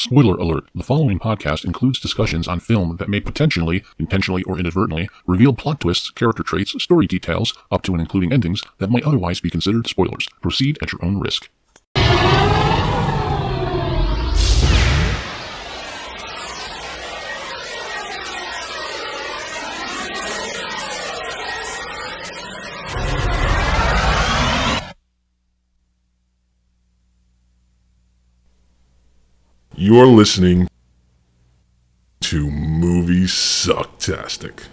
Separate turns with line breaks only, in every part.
Spoiler alert, the following podcast includes discussions on film that may potentially, intentionally or inadvertently, reveal plot twists, character traits, story details, up to and including endings that might otherwise be considered spoilers. Proceed at your own risk.
You're listening to Moviesucktastic.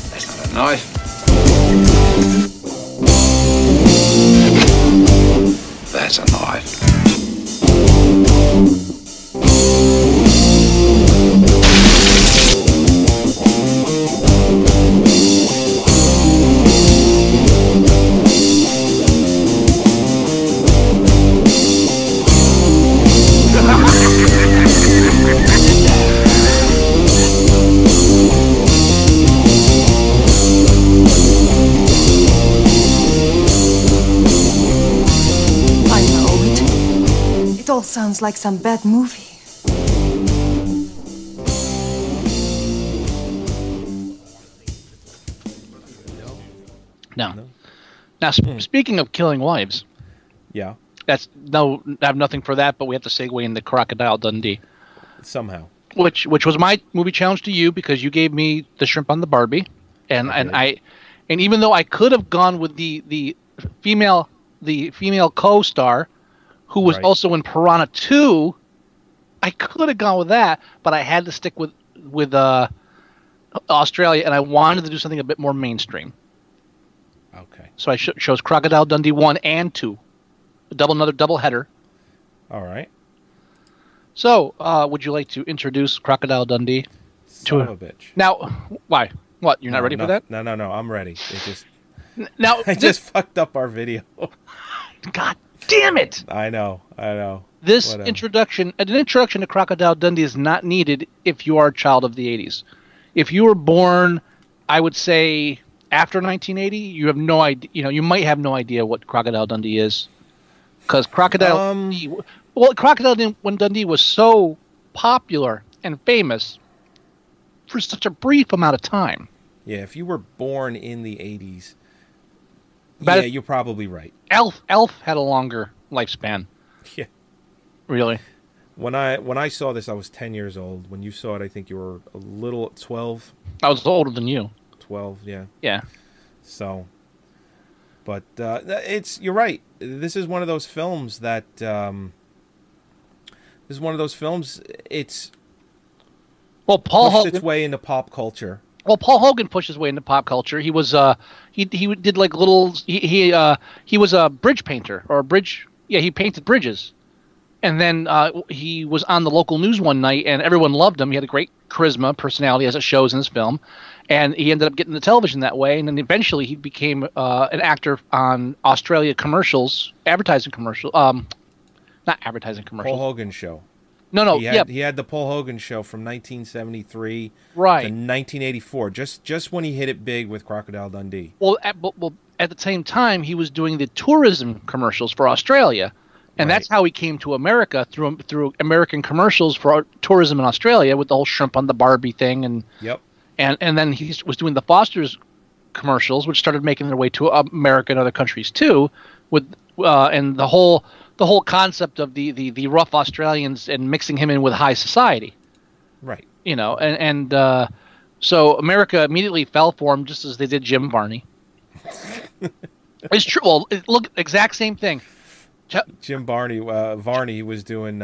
That's not a knife. That's a knife.
It all sounds like some bad movie.
Now, speaking of killing wives,
Yeah,
I have nothing for that, but we have to segue into Crocodile Dundee,
somehow.
which was my movie challenge to you because you gave me the shrimp on the Barbie, and even though I could have gone with the female co-star, who was also in Piranha 2, I could have gone with that, but I had to stick with Australia, and I wanted to do something a bit more mainstream.
Okay.
So I chose Crocodile Dundee 1 and 2, another double header.
All right.
So, would you like to introduce Crocodile Dundee?
Son of a bitch.
Now, why? What? You're not ready for that?
No. I'm ready. It just
Now,
I just fucked up our video.
God damn it!
I know.
This
Whatever.
introduction to Crocodile Dundee is not needed if you are a child of the 80s. If you were born, I would say, after 1980, you have no idea. You might have no idea what Crocodile Dundee is, because Crocodile Dundee was so popular and famous for such a brief amount of time.
Yeah, if you were born in the 80s,
But
you're probably right.
Elf had a longer lifespan.
Yeah.
Really?
When I saw this, I was 10 years old. When you saw it, I think you were a little 12.
I was older than you.
12, yeah.
Yeah.
So, but you're right. This is one of those films that it's
Paul
pushed
Hogan.
its way into pop culture.
Well, Paul Hogan pushed his way into pop culture. He was he did like little he was a bridge painter or a bridge. Yeah, he painted bridges, and then he was on the local news one night, and everyone loved him. He had a great charisma, personality, as it shows in this film, and he ended up getting the television that way. And then eventually he became an actor on Australia commercials, advertising commercial, not advertising commercials.
Paul Hogan show.
No,
He had the Paul Hogan show from 1973 to
right.
1984, just when he hit it big with Crocodile Dundee.
Well, at the same time, he was doing the tourism commercials for Australia, and that's how he came to America through American commercials for tourism in Australia with the whole shrimp on the Barbie thing, and then he was doing the Foster's commercials, which started making their way to America and other countries too, with and the whole concept of the rough Australians and mixing him in with high society.
Right.
So America immediately fell for him, just as they did Jim Varney. It's true. Well, look, exact same thing.
Jim Varney was doing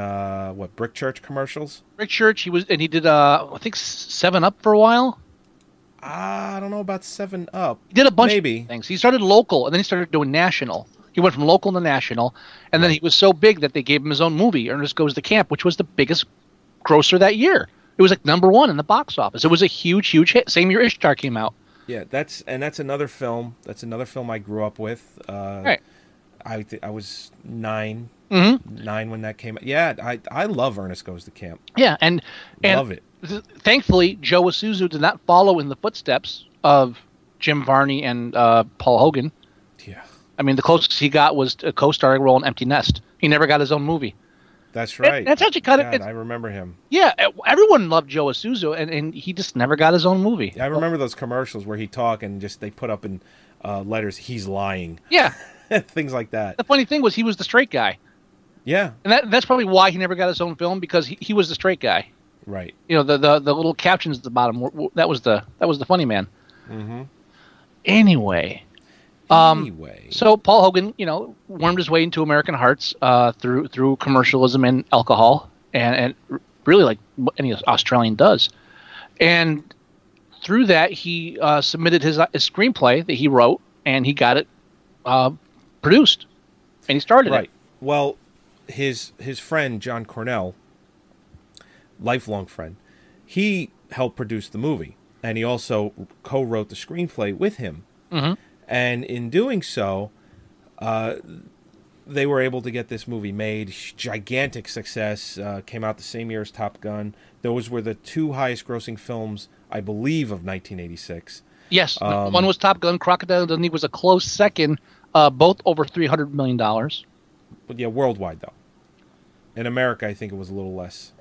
Brick Church commercials?
Brick Church, he did I think 7-Up for a while.
I don't know about 7-Up.
He did a bunch
of
things. He started local, and then he started doing national. He went from local to national, and then he was so big that they gave him his own movie, Ernest Goes to Camp, which was the biggest grosser that year. It was like #1 in the box office. It was a huge hit. Same year Ishtar came out.
Yeah, that's another film. That's another film I grew up with.
Right.
I was 9,
Mm-hmm.
9 when that came out. Yeah, I love Ernest Goes to Camp.
Yeah, and
Love it.
Thankfully, Joe Isuzu did not follow in the footsteps of Jim Varney and Paul Hogan.
Yeah,
I mean, the closest he got was a co-starring role in Empty Nest. He never got his own movie.
that's right.
That's actually kind
God,
of...
I remember him.
Yeah, everyone loved Joe Isuzu, and he just never got his own movie.
I remember those commercials where he'd talk and just they put up in letters, "He's lying."
Yeah.
Things like that.
The funny thing was he was the straight guy.
Yeah,
And that's probably why he never got his own film, because he was the straight guy.
right.
You know, the little captions at the bottom, that was the funny man.
Mm-hmm.
Anyway, so Paul Hogan, you know, wormed his way into American hearts through commercialism and alcohol, and really like what any Australian does. And through that, he submitted his screenplay that he wrote, and he got it produced, and he started
Right.
it.
Well, his friend John Cornell, lifelong friend, he helped produce the movie, and he also co-wrote the screenplay with him.
Mm-hmm.
And in doing so, they were able to get this movie made. Gigantic success. Came out the same year as Top Gun. Those were the two highest-grossing films, I believe, of 1986.
Yes, one was Top Gun. Crocodile Dundee was a close second, both over $300 million.
But yeah, worldwide though. In America, I think it was a little less.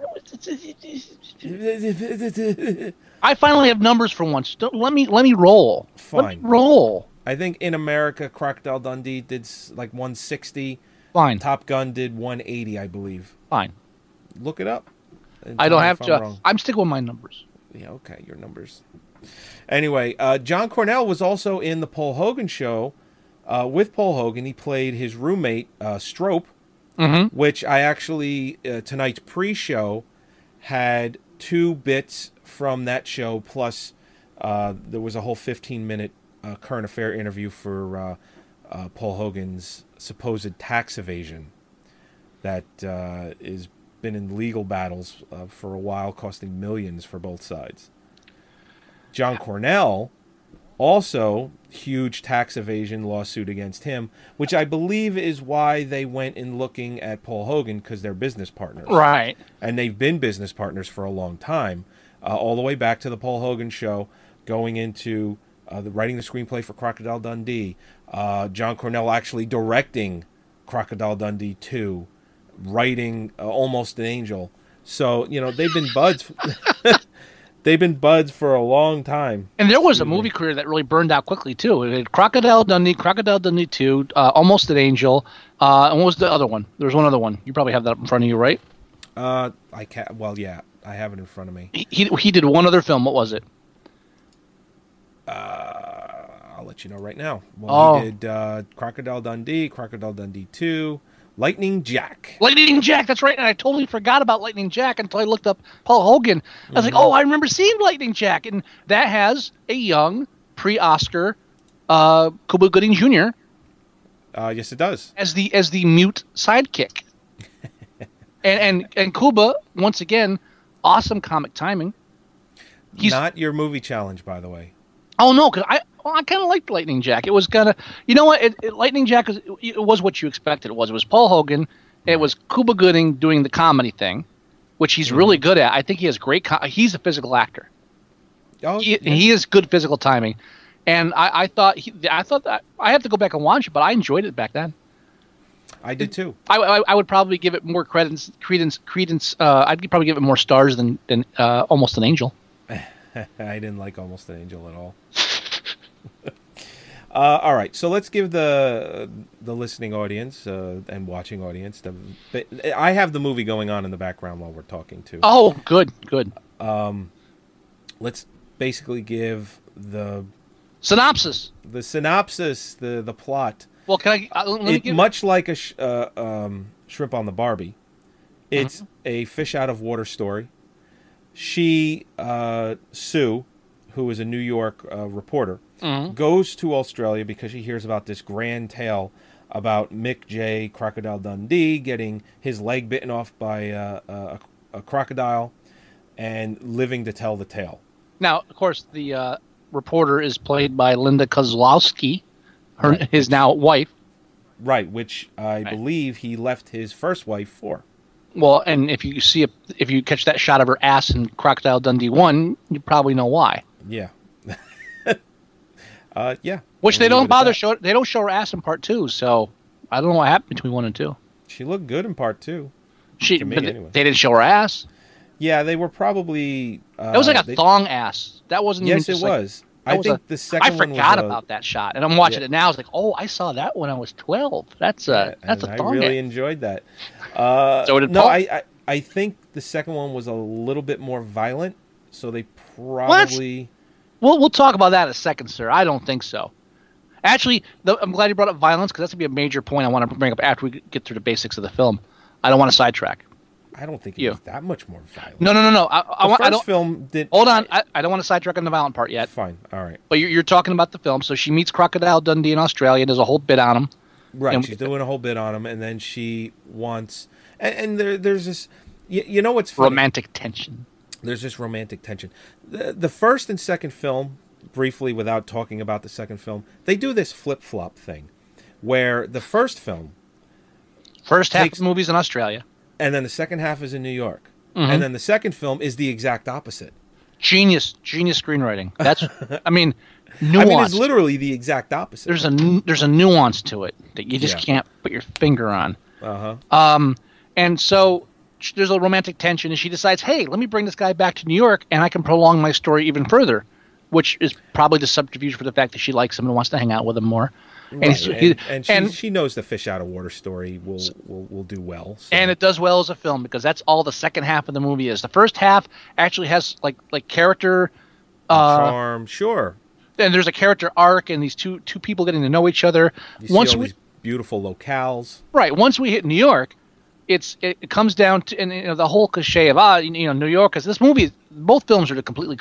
I finally have numbers for once. Let me roll.
Fine.
Let me roll.
I think in America, Crocodile Dundee did like 160.
Fine.
Top Gun did 180, I believe.
Fine.
Look it up. And
I
tell
don't
me
have
if
to.
I'm wrong.
I'm sticking with my numbers.
Yeah, okay, your numbers. Anyway, John Cornell was also in the Paul Hogan show. With Paul Hogan, he played his roommate, Strope, which I actually, tonight's pre-show, had 2 bits from that show, plus there was a whole 15-minute current affair interview for Paul Hogan's supposed tax evasion that is been in legal battles for a while, costing millions for both sides. John Cornell, also huge tax evasion lawsuit against him, which I believe is why they went in looking at Paul Hogan, because they're business partners.
Right.
And they've been business partners for a long time, all the way back to the Paul Hogan show, going into writing the screenplay for Crocodile Dundee, John Cornell actually directing Crocodile Dundee 2, writing Almost an Angel. So, you know, they've been buds. They've been buds for a long time.
And there was a movie career that really burned out quickly, too. It had Crocodile Dundee 2, Almost an Angel, and what was the other one? There was one other one. You probably have that up in front of you, right?
I can't. Well, yeah, I have it in front of me.
He did one other film. What was it?
I'll let you know right now. Well, he did Crocodile Dundee 2, Lightning Jack.
Lightning Jack, that's right. And I totally forgot about Lightning Jack until I looked up Paul Hogan. I was like, oh, I remember seeing Lightning Jack. And that has a young, pre-Oscar Cuba Gooding Jr.
Yes, it does.
as the mute sidekick. and Cuba, once again, awesome comic timing. He's
Not your movie challenge, by the way.
Oh no, because I kind of liked Lightning Jack. It was kind of, you know what? Lightning Jack was what you expected. It was Paul Hogan. It was Cuba Gooding doing the comedy thing, which he's really good at. I think he has great. He's a physical actor.
Oh,
He has good physical timing, and I thought that I have to go back and watch it, but I enjoyed it back then.
I did too.
I would probably give it more credence. I'd probably give it more stars than Almost an Angel.
I didn't like Almost an Angel at all. All right, so let's give the listening audience and watching audience. I have the movie going on in the background while we're talking too.
Oh, good.
Let's basically give the
Synopsis.
the plot.
Well, can I? Let me give
Much like a Shrimp on the Barbie, it's a fish out of water story. She, Sue, who is a New York reporter, goes to Australia because she hears about this grand tale about Mick J. Crocodile Dundee getting his leg bitten off by a crocodile and living to tell the tale.
Now, of course, the reporter is played by Linda Kozlowski, his now wife.
Right, which I
Right.
believe he left his first wife for.
Well, and if you catch that shot of her ass in Crocodile Dundee 1, you probably know why.
Yeah. Yeah.
Which
We'll
they
leave
don't
it at
bother
that.
show. They don't show her ass in part 2, so I don't know what happened between 1 and 2.
She looked good in part 2.
She,
To me,
but
anyway.
they didn't show her ass.
Yeah, they were probably.
That was like a thong ass. That wasn't.
Yes,
even
it
just like,
was.
that
I
was
think
a-
the second
I
one was.
forgot about that shot, and I'm watching
Yeah.
it now. I was like, oh, I saw that when I was 12. That's a
And
thong.
I really
ass.
enjoyed that.
So did
no,
Paul.
I think the second one was a little bit more violent, so they probably.
We'll talk about that in a second, sir. I don't think so. Actually, I'm glad you brought up violence because that's gonna be a major point I want to bring up after we get through the basics of the film. I don't want to sidetrack.
I don't think it
You.
was that much more violent.
No.
The
I
first
don't.
film did.
Hold on. I don't want to sidetrack on the violent part yet.
Fine. All right.
But you're talking about the film. So she meets Crocodile Dundee in Australia. There's a whole bit on him.
Right.
And-
She's doing a whole bit on him, and then she wants. And there's this. You know what's funny?
Romantic tension.
There's this romantic tension. The first and second film, briefly, without talking about the second film, they do this flip flop thing, where the first film,
First half
Takes-
of the movie's in Australia.
and then the second half is in New York,
Mm-hmm.
and then the second film is the exact opposite.
Genius screenwriting. That's. I mean, nuance.
I mean, it's literally the exact opposite.
there's a nuance to it that you just
Yeah.
can't put your finger on.
Uh-huh.
And so there's a romantic tension, and she decides, hey, let me bring this guy back to New York, and I can prolong my story even further, which is probably the subterfuge for the fact that she likes him and wants to hang out with him more.
Right.
And,
And she knows the fish out of water story will do well. So.
and it does well as a film because that's all the second half of the movie is. The first half actually has like character,
charm, sure.
and there's a character arc, and these two people getting to know each other.
You see all these beautiful locales.
Once we hit New York, it comes down to and the whole cliche of New York is this movie. Both films are completely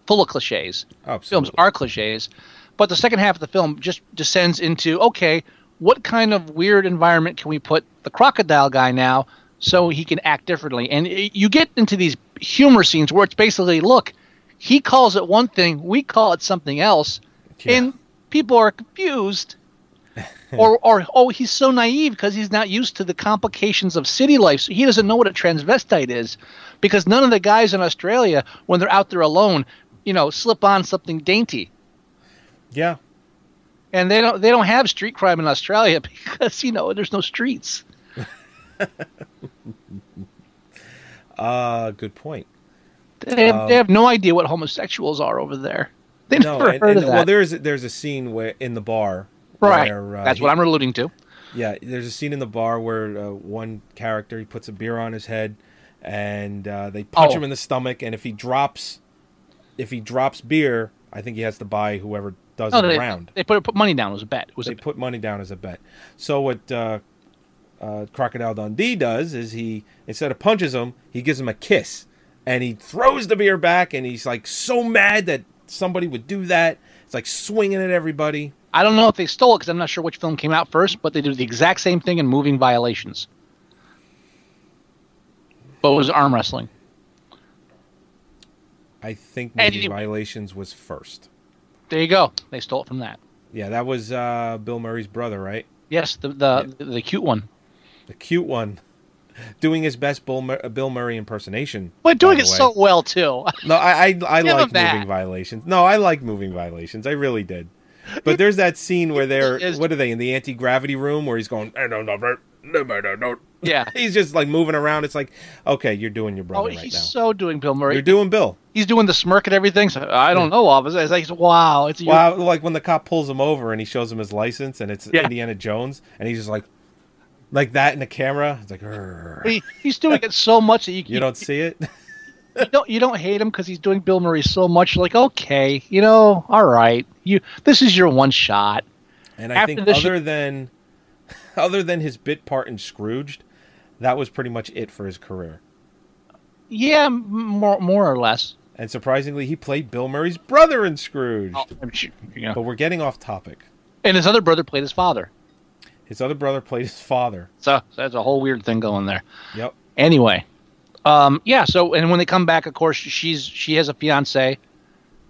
full of cliches.
Absolutely.
Films are cliches, but the second half of the film just descends into okay, what kind of weird environment can we put the crocodile guy now so he can act differently? And you get into these humor scenes where it's basically look, he calls it one thing, we call it something else, and people are confused. or oh, he's so naive because he's not used to the complications of city life. So he doesn't know what a transvestite is because none of the guys in Australia, when they're out there alone, slip on something dainty.
Yeah.
And they don't have street crime in Australia because there's no streets.
Good point.
They have no idea what homosexuals are over there. They never heard of that.
Well, there's a scene where in the bar.
Right.
Where,
That's what I'm alluding to.
Yeah, there's a scene in the bar where one character he puts a beer on his head, and they punch him in the stomach. And if he drops beer, I think he has to buy whoever does it around.
They put money down as a bet.
They put money down as a bet. So what Crocodile Dundee does is he, instead of punches him, he gives him a kiss, and he throws the beer back, and he's like so mad that somebody would do that. It's like swinging at everybody.
I don't know if they stole it because I'm not sure which film came out first, but they did the exact same thing in Moving Violations. But it was arm wrestling.
I think
And
Movie Violations was first.
There you go. They stole it from that.
Yeah, that was Bill Murray's brother, right?
Yes, the cute one.
The cute one. Doing his best Bill Murray impersonation.
But doing
by
it
the way.
so well, too.
No, I
Give
like
him that.
Moving Violations. No, I like Moving Violations. I really did. But there's that scene where they're, what are they, in the anti-gravity room where he's going,
Yeah.
he's just like moving around. It's like, okay, you're doing your brother right
he's
now.
so doing Bill Murray.
You're doing Bill.
He's doing the smirk and everything. So I don't know, officer. It's like, wow.
Wow, like when the cop pulls him over and he shows him his license and it's
Yeah.
Indiana Jones and he's just like that in the camera. It's like, "Rrr."
He's doing it so much that
You don't see it?
you don't hate him because he's doing Bill Murray so much. You're like, okay, all right. This is your one shot.
And I think other than his bit part in Scrooged, that was pretty much it for his career.
Yeah, more or less.
And surprisingly, he played Bill Murray's brother in Scrooge. But we're getting off topic.
And his other brother played his father.
His other brother played his father.
So that's a whole weird thing going there.
Yep.
Anyway, yeah. So and when they come back, of course, she has a fiance,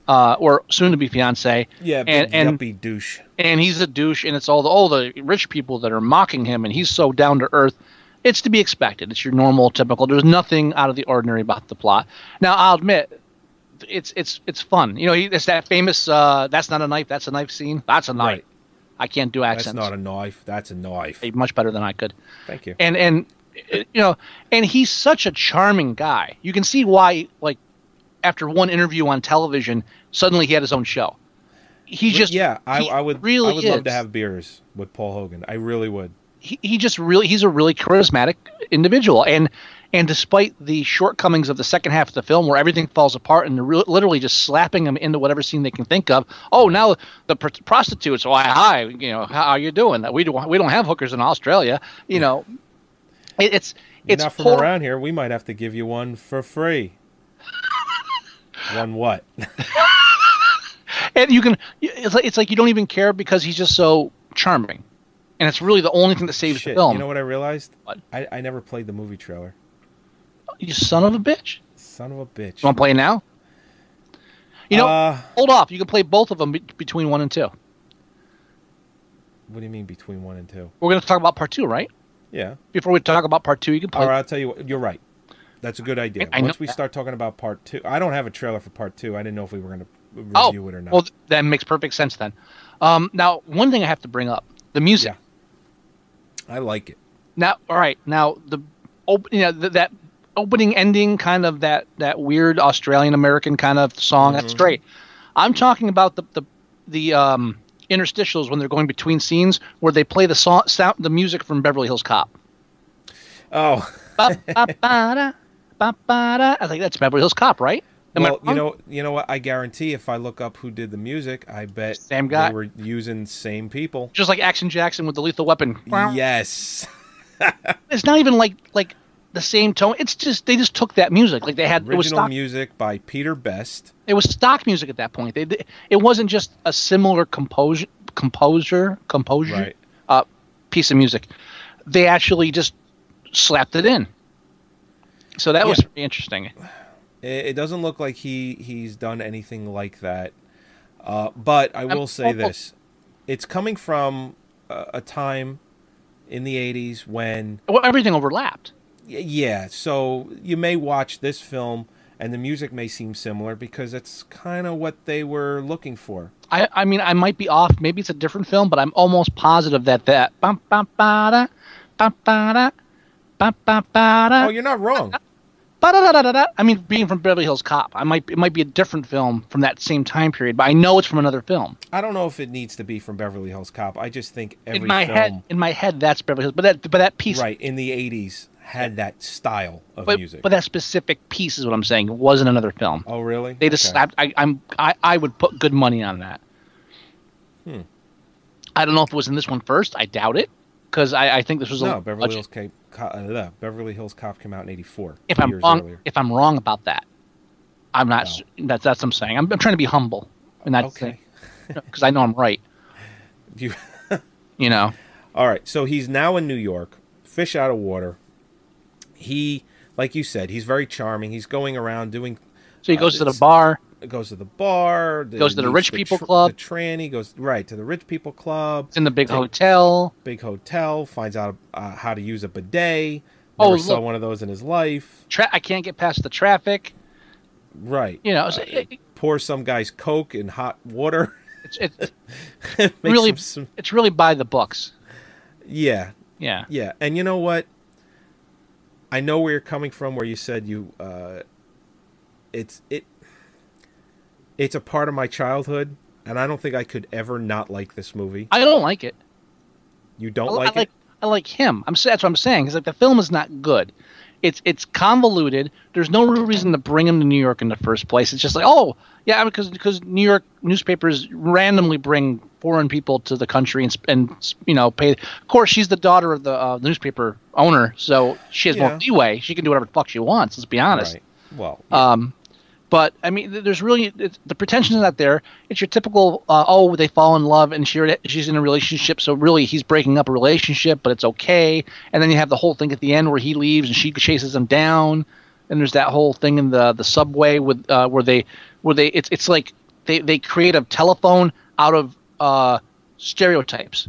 or soon to be fiance.
Yeah, big yuppie douche.
And he's a douche, and it's all the rich people that are mocking him, and he's so down to earth. It's to be expected. It's your normal, typical. There's nothing out of the ordinary about the plot. Now, I'll admit, it's fun. You know, it's that famous "That's not a knife, that's a knife" scene. That's a knife. Right. I can't do accents.
That's not a knife. That's a knife.
Much better than I could.
Thank you.
And you know, and he's such a charming guy. You can see why, like, after one interview on television, suddenly he had his own show.
I would love to have beers with Paul Hogan. I really would.
He's a really charismatic individual, and despite the shortcomings of the second half of the film, where everything falls apart and they're literally just slapping him into whatever scene they can think of. Oh, now the prostitutes. Oh, hi, you know, how are you doing? We don't have hookers in Australia. You know, it's
not from around here. We might have to give you one for free. One what?
And it's like you don't even care because he's just so charming. And it's really the only thing that saves the film.
You know what I realized?
What?
I never played the movie trailer.
You son of a bitch.
Son of a bitch.
You want to play it now? You know, hold off. You can play both of them between 1 and 2.
What do you mean between 1 and 2?
We're going to talk about part 2, right?
Yeah.
Before we talk about part 2, you can play.
All right, I'll tell you what. You're right. That's a good idea. Once we start talking about part 2. I don't have a trailer for part 2. I didn't know if we were going to review it or not.
Well, that makes perfect sense then. Now, one thing I have to bring up. The music.
Yeah. I like it.
Now, all right. Now, that opening ending kind of that weird Australian American kind of song. That's great. I'm talking about the interstitials when they're going between scenes where they play the music from Beverly Hills Cop.
Oh.
I think that's Beverly Hills Cop, right?
Well, you know what? I guarantee if I look up who did the music, I bet
same guy.
They were using same people.
Just like Action Jackson with the Lethal Weapon.
Yes.
It's not even like the same tone. It's just they just took that music. Like they had
original music by Peter Best.
It was stock music at that point. It wasn't just a similar composure
right.
Piece of music. They actually just slapped it in. So that was pretty interesting.
It doesn't look like he's done anything like that. But I will say this. It's coming from a time in the 80s when...
Well, everything overlapped.
Yeah, so you may watch this film and the music may seem similar because it's kind of what they were looking for.
I mean, I might be off. Maybe it's a different film, but I'm almost positive that bum, bum, ba-da, bum, ba-da, bum, bum, ba-da,
oh, you're not wrong.
I mean, being from Beverly Hills Cop, it might be a different film from that same time period, but I know it's from another film.
I don't know if it needs to be from Beverly Hills Cop. I just think every
in my head, that's Beverly Hills. But that piece,
right, in the 80s had that style of music.
But that specific piece is what I'm saying. It wasn't another film.
Oh, really?
They just slapped. I would put good money on that. I don't know if it was in this one first. I doubt it because I think this was
Beverly Hills Cop came out in '84.
If I'm wrong about that, I'm not. No. That's what I'm saying. I'm trying to be humble, and that's because I know I'm right. You know.
All right. So he's now in New York, fish out of water. He, like you said, he's very charming. He's going around doing.
So he goes to the bar.
Goes to the bar.
Goes to the rich people club.
The tranny goes to the rich people club.
It's in the big hotel.
Big hotel. Finds out how to use a bidet. Never saw one of those in his life.
I can't get past the traffic.
Right.
You know,
pour some guy's Coke in hot water.
It's really it's really by the books.
Yeah.
Yeah.
Yeah. And you know what? I know where you're coming from. Where you said it's a part of my childhood, and I don't think I could ever not like this movie.
I don't like it.
You don't like it?
I like him. That's what I'm saying. It's like the film is not good. It's convoluted. There's no real reason to bring him to New York in the first place. It's just like, oh, yeah, because New York newspapers randomly bring foreign people to the country and pay. Of course, she's the daughter of the newspaper owner, so she has more leeway. She can do whatever the fuck she wants. Let's be honest.
Right. Well. Yeah.
But I mean, there's really the pretension is not there. It's your typical, they fall in love and she's in a relationship, so really he's breaking up a relationship, but it's okay. And then you have the whole thing at the end where he leaves and she chases him down. And there's that whole thing in the subway with where they it's like they create a telephone out of stereotypes.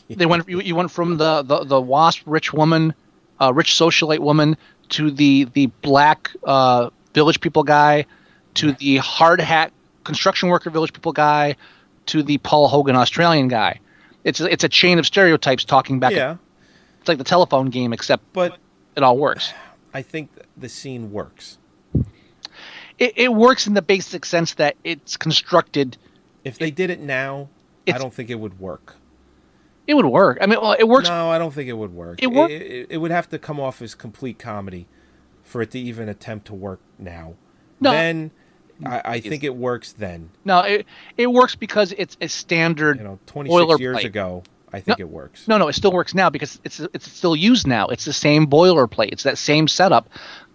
You went from the WASP rich woman, rich socialite woman, to the black village people guy, to the hard hat construction worker village people guy, to the Paul Hogan Australian guy. It's a chain of stereotypes talking back.
Yeah.
It's like the telephone game, except it all works.
I think the scene works.
It works in the basic sense that it's constructed.
If they did it now, I don't think it would work.
It would work. I mean, well, it works.
No, I don't think it would work. It would have to come off as complete comedy for it to even attempt to work now.
No.
Then I think it works then.
No, it works because it's a standard.
26 years ago, I think it works.
No, it still works now because it's still used now. It's the same boilerplate. It's that same setup.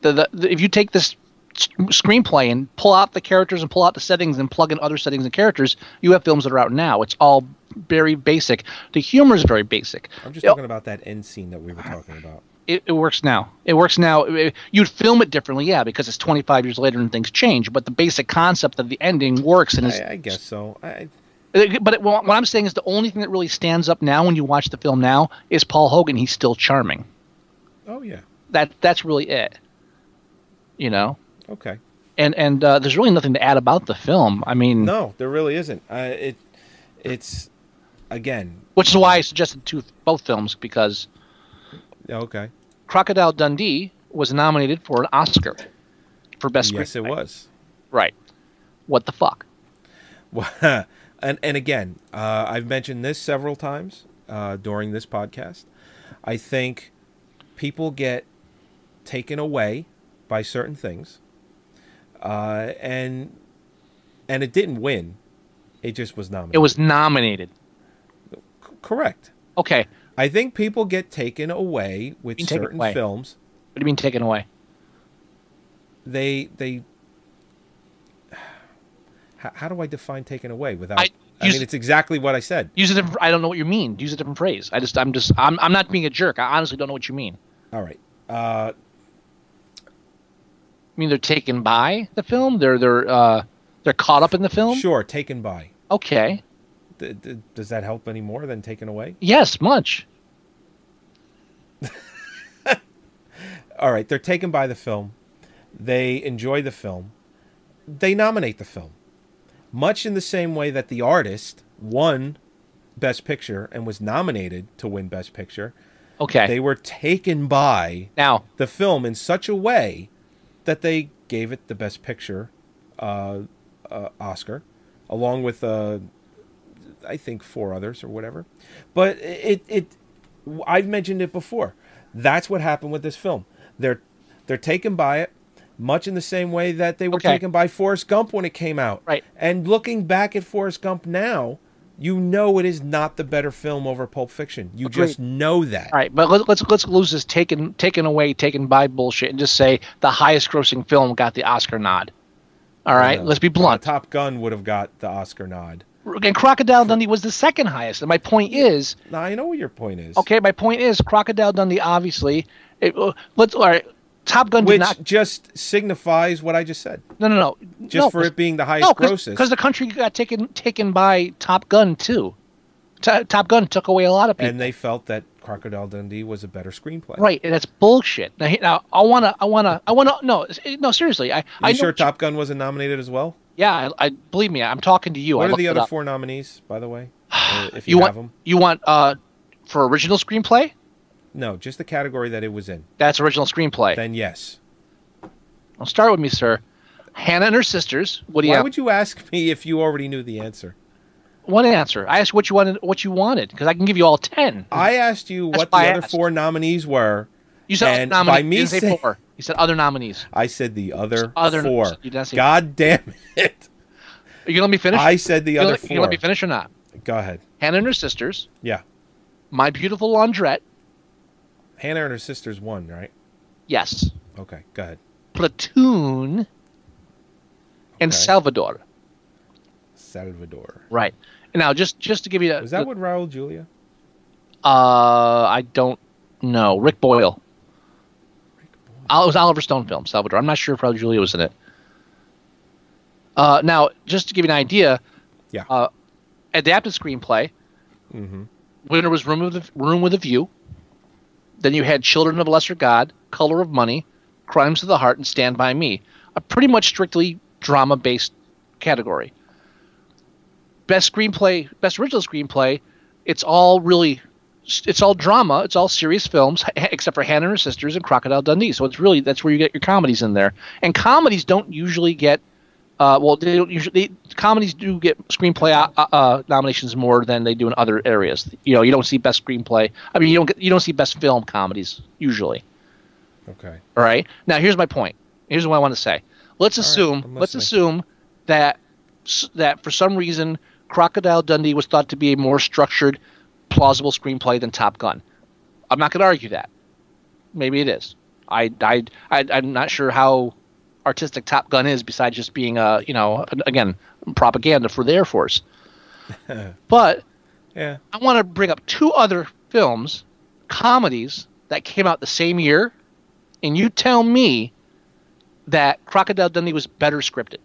If you take this screenplay and pull out the characters and pull out the settings and plug in other settings and characters, you have films that are out now. It's all very basic. The humor is very basic.
I'm just talking about that end scene that we were talking about.
It works now. It works now. You'd film it differently, yeah, because it's 25 years later and things change. But the basic concept of the ending works. And
I guess so.
But what I'm saying is the only thing that really stands up now when you watch the film now is Paul Hogan. He's still charming.
Oh yeah.
That's really it.
Okay.
And there's really nothing to add about the film. I mean,
no, there really isn't. It's again,
which is why I suggested both films, because
okay,
Crocodile Dundee was nominated for an Oscar for best screenplay.
Yes, it was.
Right. What the fuck?
Well, and again, I've mentioned this several times during this podcast. I think people get taken away by certain things, and it didn't win. It just was nominated.
It was nominated.
Correct.
Okay.
I think people get taken away with certain films.
What do you mean taken away?
They how do I define taken away without? I mean, it's exactly what I said.
Use a different. I don't know what you mean. Use a different phrase. I'm not being a jerk. I honestly don't know what you mean.
All right.
You mean they're taken by the film? They're caught up in the film?
Sure, taken by.
Okay.
Does that help any more than taken away?
Yes, much.
All right, they're taken by the film. They enjoy the film. They nominate the film. Much in the same way that the artist won Best Picture and was nominated to win Best Picture.
Okay.
They were taken by the film in such a way that they gave it the Best Picture Oscar, along with I think 4 others or whatever. But I've mentioned it before. That's what happened with this film. They're taken by it, much in the same way that they were taken by Forrest Gump when it came out.
Right.
And looking back at Forrest Gump now, you know it is not the better film over Pulp Fiction. You just know that.
All right, but let's lose this taken away, taken by bullshit and just say the highest grossing film got the Oscar nod. All right, let's be blunt.
Top Gun would have got the Oscar nod.
And Crocodile Dundee was the second highest. And my point is...
Now, I know what your point is.
Okay, my point is Crocodile Dundee, obviously... all right, Top Gun did not...
Which just signifies what I just said.
No.
Just for it being the highest grossest.
Because the country got taken by Top Gun, too. Top Gun took away a lot of people.
And they felt that Crocodile Dundee was a better screenplay.
Right, and that's bullshit. Now no, seriously.
Are you sure Top Gun wasn't nominated as well?
Yeah, I believe me. I'm talking to you.
What are the other 4 nominees, by the way? If
you
have them.
You want for original screenplay?
No, just the category that it was in.
That's original screenplay.
Then yes.
Well, start with me, sir. Hannah and Her Sisters.
Why would you ask me if you already knew the answer?
One answer. I asked what you wanted because I can give you all 10.
I asked you what the other 4 nominees were.
You said other nominees. You didn't say 4. You said other nominees.
I said the other 4.
You didn't say
God damn it.
Are you going to let me finish?
I said the other 4.
You going to let me finish or not?
Go ahead.
Hannah and Her Sisters.
Yeah.
My Beautiful Laundrette.
Hannah and Her Sisters won, right?
Yes.
Okay, go ahead.
Platoon. And Salvador. Right. Now, just to give you...
Was that with Raul Julia?
I don't know. Rick Boyle. It was Oliver Stone film, Salvador. I'm not sure if Raul Julia was in it. Now, just to give you an idea,
Yeah.
adapted screenplay. Winner was Room with a View. Then you had Children of a Lesser God, Color of Money, Crimes of the Heart, and Stand By Me. A pretty much strictly drama-based category. Best screenplay, best original screenplay. It's all drama. It's all serious films, except for Hannah and Her Sisters and Crocodile Dundee. So that's where you get your comedies in there. And comedies don't usually get. They don't usually. Comedies do get screenplay nominations more than they do in other areas. You don't see best screenplay. I mean, you don't see best film comedies usually.
Okay.
All right. Now here's my point. Here's what I want to say. Let's assume that for some reason Crocodile Dundee was thought to be a more structured, plausible screenplay than Top Gun. I'm not going to argue that. Maybe it is. I'm not sure how artistic Top Gun is besides just being again, propaganda for the Air Force. But
yeah,
I want to bring up two other films, comedies that came out the same year, and you tell me that Crocodile Dundee was better scripted.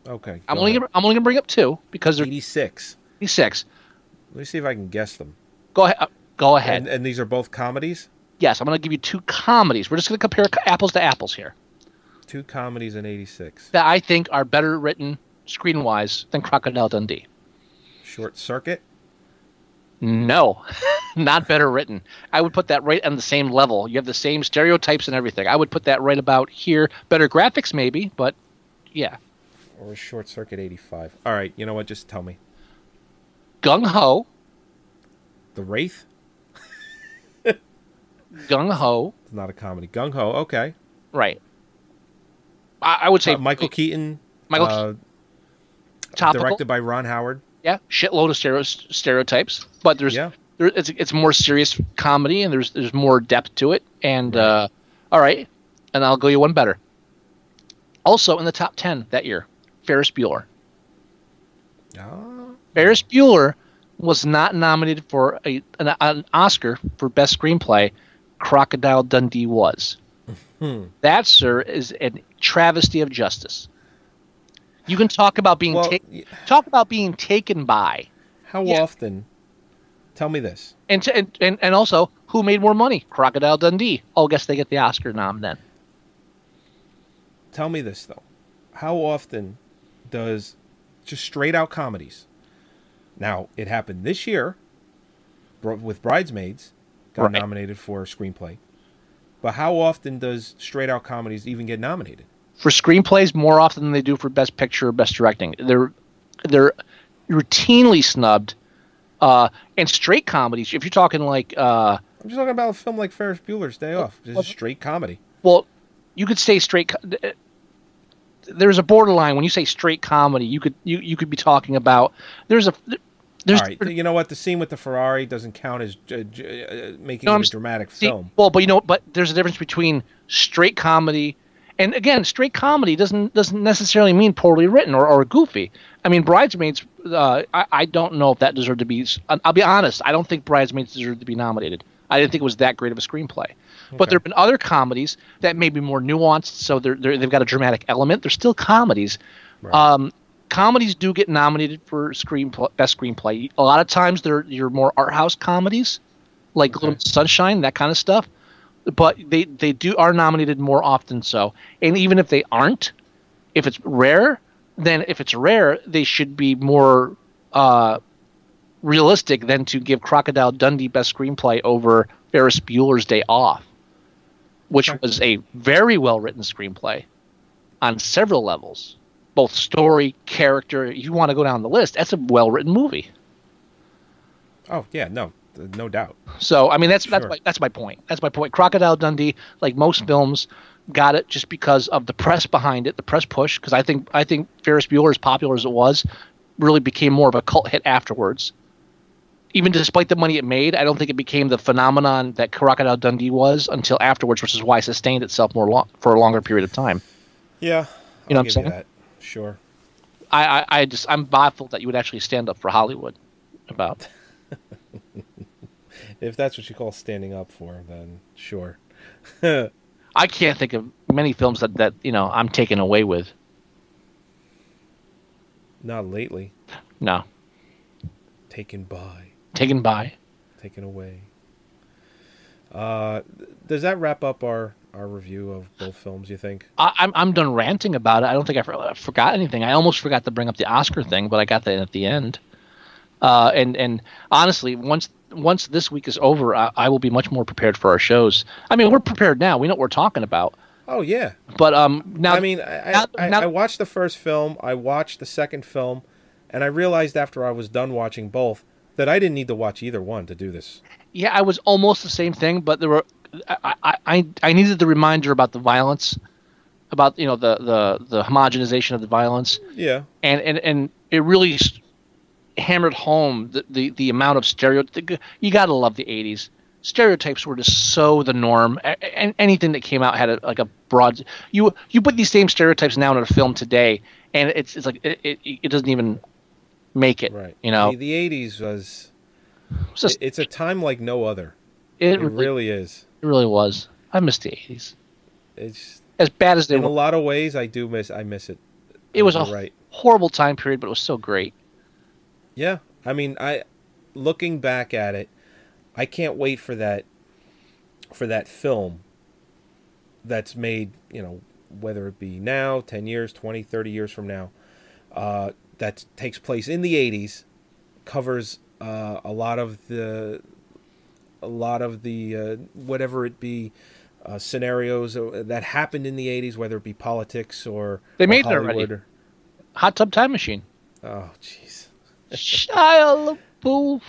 Okay.
I'm only gonna bring up two because they're
86.
86.
Let me see if I can guess them.
Go ahead. Go ahead.
And these are both comedies?
Yes, I'm gonna give you two comedies. We're just gonna compare apples to apples here.
Two comedies in 86.
That I think are better written screen-wise than Crocodile Dundee.
Short Circuit?
No, not better written. I would put that right on the same level. You have the same stereotypes and everything. I would put that right about here. Better graphics maybe, but yeah.
Or Short Circuit 85. All right, you know what? Just tell me.
Gung Ho.
The Wraith?
Gung Ho.
It's not a comedy. Gung Ho, okay.
Right. I would say
Michael Keaton.
Topical.
Directed by Ron Howard.
Yeah, shitload of stereotypes, but it's more serious comedy and there's more depth to it. And
right.
All right, and I'll go you one better. Also in the top 10 that year, Ferris Bueller.
Oh.
Ferris Bueller was not nominated for an Oscar for Best Screenplay. Crocodile Dundee was. That, sir, is a travesty of justice. You can talk about being taken by.
How often? Tell me this.
And also, who made more money? Crocodile Dundee. Oh, I guess they get the Oscar nom then.
Tell me this though. How often does just straight out comedies? Now, it happened this year with Bridesmaids, got nominated for screenplay. But how often does straight out comedies even get nominated?
For screenplays, more often than they do for Best Picture or Best Directing. They're routinely snubbed. And straight comedies, if you're talking like...
I'm just talking about a film like Ferris Bueller's Day Off. It's a straight comedy.
Well, you could say straight... There's a borderline. When you say straight comedy, you could be talking about...
All right, you know what? The scene with the Ferrari doesn't count as making it a dramatic film.
Well, but there's a difference between straight comedy... And again, straight comedy doesn't necessarily mean poorly written or goofy. I mean, Bridesmaids, I don't know if that deserved to be... I'll be honest, I don't think Bridesmaids deserved to be nominated. I didn't think it was that great of a screenplay. Okay. But there have been other comedies that may be more nuanced, so they've got a dramatic element. They're still comedies. Right. Comedies do get nominated for best screenplay. A lot of times they're your more art house comedies, like Little Miss Sunshine, that kind of stuff. But they are nominated more often so. And even if they aren't, if it's rare, they should be more realistic than to give Crocodile Dundee Best Screenplay over Ferris Bueller's Day Off, which was a very well-written screenplay on several levels. Both story, character, you want to go down the list, that's a well-written movie.
Oh, yeah, no doubt.
So, I mean, that's my point. That's my point. Crocodile Dundee, like most films, got it just because of the press behind it, the press push, because I think Ferris Bueller, as popular as it was, really became more of a cult hit afterwards. Even despite the money it made, I don't think it became the phenomenon that Crocodile Dundee was until afterwards, which is why it sustained itself for a longer period of time.
Yeah.
You know what I'm saying?
That. Sure.
I'm baffled that you would actually stand up for Hollywood about.
If that's what you call standing up for, then sure.
I can't think of many films that I'm taken away with.
Not lately.
No.
Taken by.
Taken by.
Taken away. Does that wrap up our review of both films, you think?
I'm done ranting about it. I don't think I forgot anything. I almost forgot to bring up the Oscar thing, but I got that at the end. And honestly, once this week is over, I will be much more prepared for our shows. I mean, we're prepared now. We know what we're talking about.
Oh yeah.
But now,
I mean, I watched the first film. I watched the second film, and I realized after I was done watching both that I didn't need to watch either one to do this.
Yeah, I was almost the same thing, but there were I needed the reminder about the violence, about the homogenization of the violence.
Yeah.
And it really hammered home the amount of stereotypes. You gotta love the 80s. Stereotypes were just so the norm. And anything that came out had a broad. You put these same stereotypes now in a film today, and it's like it doesn't even make it.
Right.
You know,
the 80s was. It's a time like no other.
It
really is.
It really was. I miss the 80s.
It's
as bad as they
in
were.
a lot of ways. I miss it.
It was horrible time period, but it was so great.
Yeah, I mean, looking back at it, I can't wait for that film that's made, whether it be now, 10 years, 20, 30 years from now, that takes place in the 80s, covers a lot of the whatever it be, scenarios that happened in the 80s, whether it be politics or
they made
Hollywood
it already. Hot Tub Time Machine.
Oh, jeez.
Shia LaBeouf.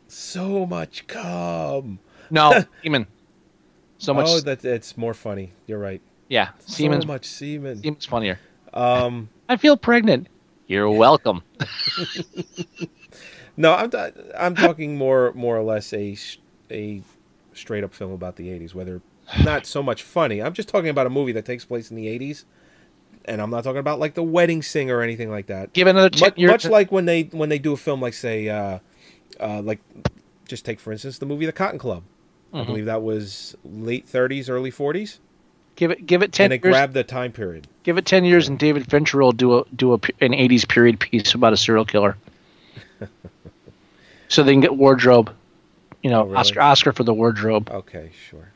So much cum.
No, semen. So much.
Oh, that's more funny. You're right.
Yeah, semen.
So much semen.
Semen's funnier. I feel pregnant. You're welcome.
No, I'm talking more or less a straight up film about the 80s. Whether not so much funny. I'm just talking about a movie that takes place in the 80s. And I'm not talking about like The Wedding Singer or anything like that.
Give another 10 years.
Much like when they do a film like, say, like, just take for instance the movie The Cotton Club. Mm-hmm. I believe that was late 30s, early 40s.
Give it 10 years.
And it grabbed the time period.
Give it 10 years, and David Fincher will do an 80s period piece about a serial killer. So they can get wardrobe.
Really?
Oscar for the wardrobe.
Okay, sure.